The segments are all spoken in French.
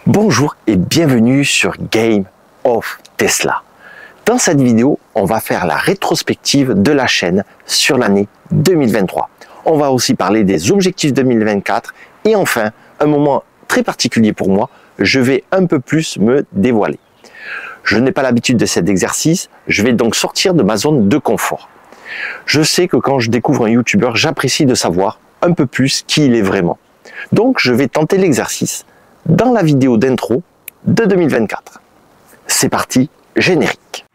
Bonjour et bienvenue sur Game of Tesla. Dans cette vidéo, on va faire la rétrospective de la chaîne sur l'année 2023. On va aussi parler des objectifs 2024 et enfin, un moment très particulier pour moi, je vais un peu plus me dévoiler. Je n'ai pas l'habitude de cet exercice, je vais donc sortir de ma zone de confort. Je sais que quand je découvre un YouTuber, j'apprécie de savoir un peu plus qui il est vraiment. Donc je vais tenter l'exercice dans la vidéo d'intro de 2024. C'est parti, générique.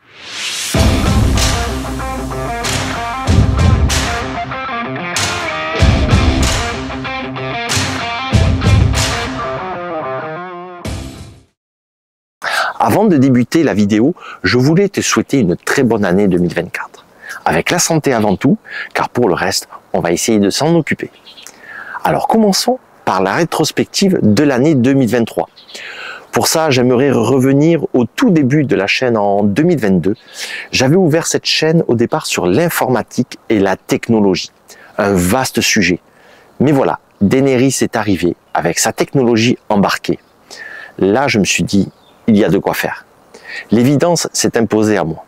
Avant de débuter la vidéo, je voulais te souhaiter une très bonne année 2024. Avec la santé avant tout, car pour le reste, on va essayer de s'en occuper. Alors commençons par la rétrospective de l'année 2023. Pour ça, j'aimerais revenir au tout début de la chaîne en 2022. J'avais ouvert cette chaîne au départ sur l'informatique et la technologie. Un vaste sujet. Mais voilà, Daenerys est arrivé avec sa technologie embarquée. Là, je me suis dit, il y a de quoi faire. L'évidence s'est imposée à moi.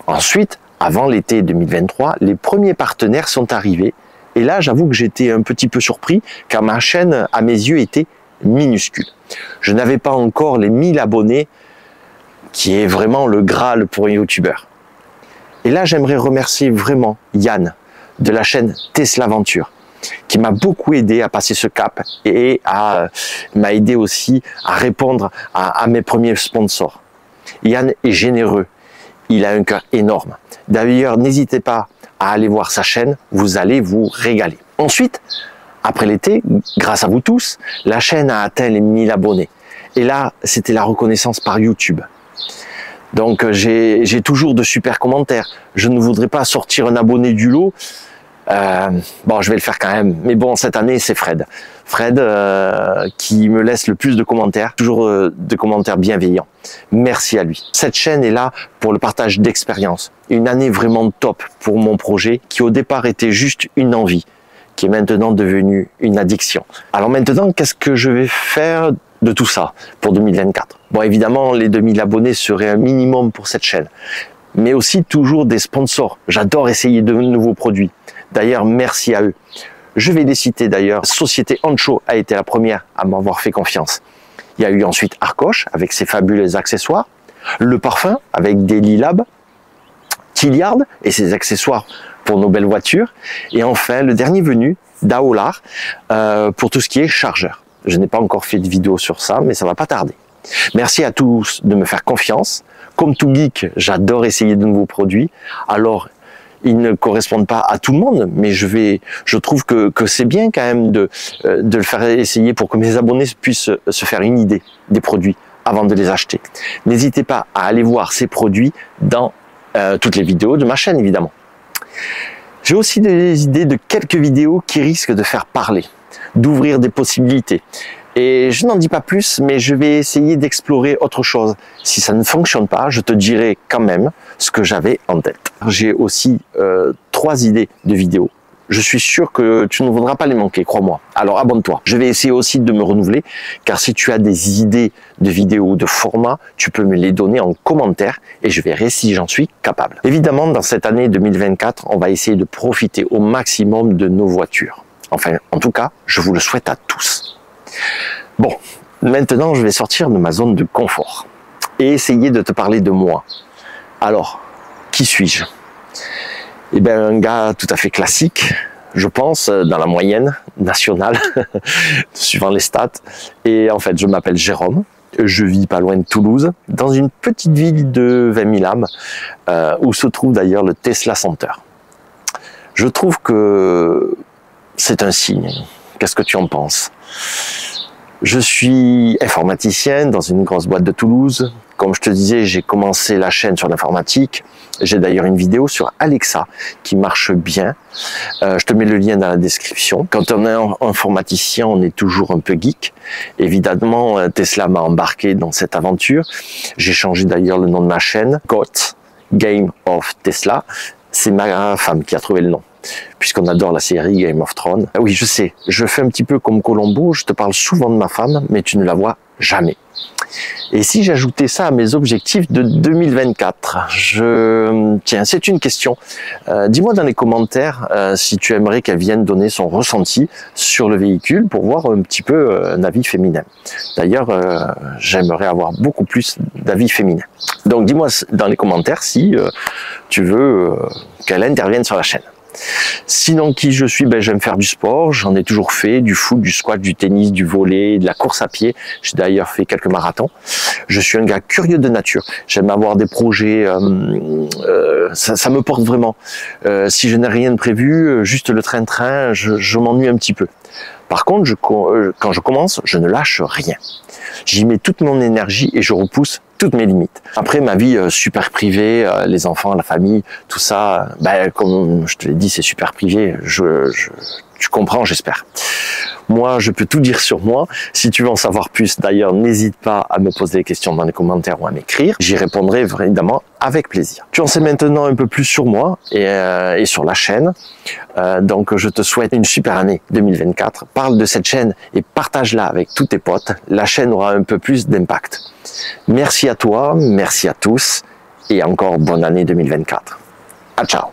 Ensuite, avant l'été 2023, les premiers partenaires sont arrivés. Et là, j'avoue que j'étais un petit peu surpris, car ma chaîne, à mes yeux, était minuscule. Je n'avais pas encore les 1000 abonnés, qui est vraiment le Graal pour un YouTuber. Et là, j'aimerais remercier vraiment Yann, de la chaîne Tesla Aventure, qui m'a beaucoup aidé à passer ce cap et m'a aidé aussi à répondre à mes premiers sponsors. Yann est généreux, il a un cœur énorme. D'ailleurs, n'hésitez pas à aller voir sa chaîne, vous allez vous régaler. Ensuite, après l'été, grâce à vous tous, la chaîne a atteint les 1000 abonnés. Et là, c'était la reconnaissance par YouTube. Donc, j'ai toujours de super commentaires. Je ne voudrais pas sortir un abonné du lot. Bon, je vais le faire quand même. Mais bon, cette année, c'est Fred. Fred qui me laisse le plus de commentaires, toujours de commentaires bienveillants. Merci à lui. Cette chaîne est là pour le partage d'expériences. Une année vraiment top pour mon projet qui au départ était juste une envie, qui est maintenant devenue une addiction. Alors maintenant, qu'est-ce que je vais faire de tout ça pour 2024? Bon, évidemment, les 2000 abonnés seraient un minimum pour cette chaîne, mais aussi toujours des sponsors. J'adore essayer de nouveaux produits. D'ailleurs, merci à eux. Je vais les citer d'ailleurs. Société Ancho a été la première à m'avoir fait confiance. Il y a eu ensuite Arcoche avec ses fabuleux accessoires. Le Parfum avec Daily Lab. Tilliard et ses accessoires pour nos belles voitures. Et enfin, le dernier venu, Daolar, pour tout ce qui est chargeur. Je n'ai pas encore fait de vidéo sur ça, mais ça va pas tarder. Merci à tous de me faire confiance. Comme tout geek, j'adore essayer de nouveaux produits. Alors, ils ne correspondent pas à tout le monde, mais je trouve que c'est bien quand même de le faire essayer pour que mes abonnés puissent se faire une idée des produits avant de les acheter. N'hésitez pas à aller voir ces produits dans toutes les vidéos de ma chaîne, évidemment. J'ai aussi des idées de quelques vidéos qui risquent de faire parler, d'ouvrir des possibilités. Et je n'en dis pas plus, mais je vais essayer d'explorer autre chose. Si ça ne fonctionne pas, je te dirai quand même ce que j'avais en tête. J'ai aussi 3 idées de vidéos. Je suis sûr que tu ne voudras pas les manquer, crois-moi. Alors abonne-toi. Je vais essayer aussi de me renouveler, car si tu as des idées de vidéos ou de formats, tu peux me les donner en commentaire et je verrai si j'en suis capable. Évidemment, dans cette année 2024, on va essayer de profiter au maximum de nos voitures. Enfin, en tout cas, je vous le souhaite à tous. Bon, maintenant je vais sortir de ma zone de confort et essayer de te parler de moi. Alors, qui suis-je? Eh bien, un gars tout à fait classique, je pense, dans la moyenne nationale, suivant les stats. Et en fait, je m'appelle Jérôme, je vis pas loin de Toulouse, dans une petite ville de 20 000 âmes, où se trouve d'ailleurs le Tesla Center. Je trouve que c'est un signe. Qu'est-ce que tu en penses? Je suis informaticien dans une grosse boîte de Toulouse. Comme je te disais, j'ai commencé la chaîne sur l'informatique. J'ai d'ailleurs une vidéo sur Alexa qui marche bien. Je te mets le lien dans la description. Quand on est informaticien, on est toujours un peu geek. Évidemment, Tesla m'a embarqué dans cette aventure. J'ai changé d'ailleurs le nom de ma chaîne, GOT, Game of Tesla. C'est ma femme qui a trouvé le nom. puisqu'on adore la série Game of Thrones. Oui, je sais, je fais un petit peu comme Colombo, je te parle souvent de ma femme, mais tu ne la vois Jamais. Et si j'ajoutais ça à mes objectifs de 2024, tiens, c'est une question. Dis-moi dans les commentaires si tu aimerais qu'elle vienne donner son ressenti sur le véhicule pour voir un petit peu un avis féminin. D'ailleurs, j'aimerais avoir beaucoup plus d'avis féminins. Donc dis-moi dans les commentaires si tu veux qu'elle intervienne sur la chaîne. Sinon, qui je suis? J'aime faire du sport, j'en ai toujours fait, du foot, du squat, du tennis, du volley, de la course à pied. J'ai d'ailleurs fait quelques marathons. Je suis un gars curieux de nature, j'aime avoir des projets, ça me porte vraiment. Si je n'ai rien de prévu, juste le train-train, je m'ennuie un petit peu. Par contre, quand je commence, je ne lâche rien. J'y mets toute mon énergie et je repousse toutes mes limites. Après, ma vie super privée, les enfants, la famille, tout ça, comme je te l'ai dit, c'est super privé. Tu comprends, j'espère. Moi, je peux tout dire sur moi. Si tu veux en savoir plus, d'ailleurs, n'hésite pas à me poser des questions dans les commentaires ou à m'écrire. J'y répondrai évidemment avec plaisir. Tu en sais maintenant un peu plus sur moi et sur la chaîne. Donc, je te souhaite une super année 2024. Parle de cette chaîne et partage-la avec tous tes potes. La chaîne aura un peu plus d'impact. Merci à toi, merci à tous et encore bonne année 2024. À ciao.